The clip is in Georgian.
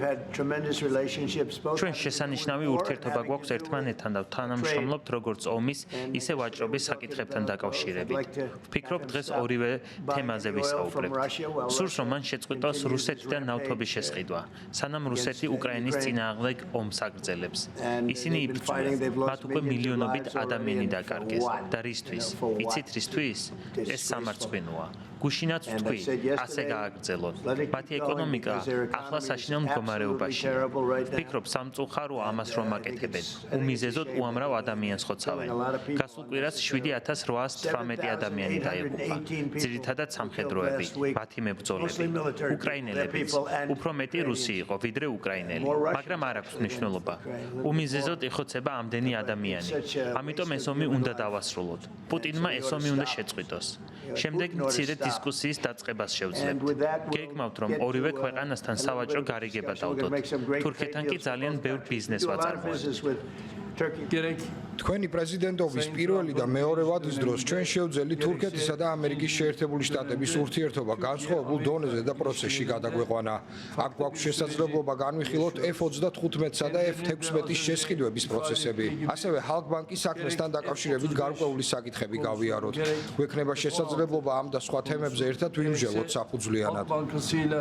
ჩვენ შესანიშნავი ურთიერთობა გვაქვს ერთმანეთთან და თანამშრომლობთ როგორც ომის, ისე ვაჭრობის საკითხებთან დაკავშირებით. ვფიქრობ, დღეს ორივე თემაზე ვისაუბრებთ. სურს რომ მან შეწყვიტოს რუსეთიდან ნავთობის შესყიდვა, სანამ რუსეთი უკრაინის წინააღმდეგ ომს აგრძელებს. ისინი იბრძვიან, მათ უკვე მილიონობით ადამიანი დაკარგეს და რისთვის? იცით რისთვის? ეს სამარცხვინოა. გუშინაც ვთქვი, ასე გააგრძელოთ. მათი ეკონომიკა ახლა საშინელ მდგომარეობაშია. ვფიქრობ, სამწუხაროა ამას რომ აკეთებენ. უმიზეზოდ უამრავ ადამიანს ხოცავენ. გასულ კვირას 7818 ადამიანი დაიღუპა. ძირითადად სამხედროები, მათი მებრძოლები, უკრაინელებიც. უფრო მეტი რუსი იყო, ვიდრე უკრაინელი, მაგრამ არ აქვს მნიშვნელობა. უმიზეზოდ იხოცება ამდენი ადამიანი. ამიტომ ეს ომი უნდა დავასრულოთ. პუტინმა ეს ომი უნდა შეწყვიტოს. შემდეგ მცირე დისკუსიის დაწყებას შევძლებთ. გეგმავთ, რომ ორივე ქვეყანასთან სავაჭრო გარიგება დავდოთ. თურქეთთან კი ძალიან ბევრ ბიზნესს ვაწარმოებთ. თქვენი პრეზიდენტობის პირველი და მეორე ვადის დროს ჩვენ შევძელით თურქეთისა და ამერიკის შეერთებული შტატების ურთიერთობა განსხვავებულ დონეზე და პროცესში გადაგვეყვანა. აქ გვაქვს შესაძლებლობა განვიხილოთ F-35-სა და F-16-ის შესყიდვების პროცესები. ასევე ჰალკბანკის საქმესთან დაკავშირებით გარკვეული საკითხები გავიაროთ. გვექნება შესაძლებლობა ამ და სხვა თემებზე ერთად ვიმსჯელოთ საფუძვლიანად.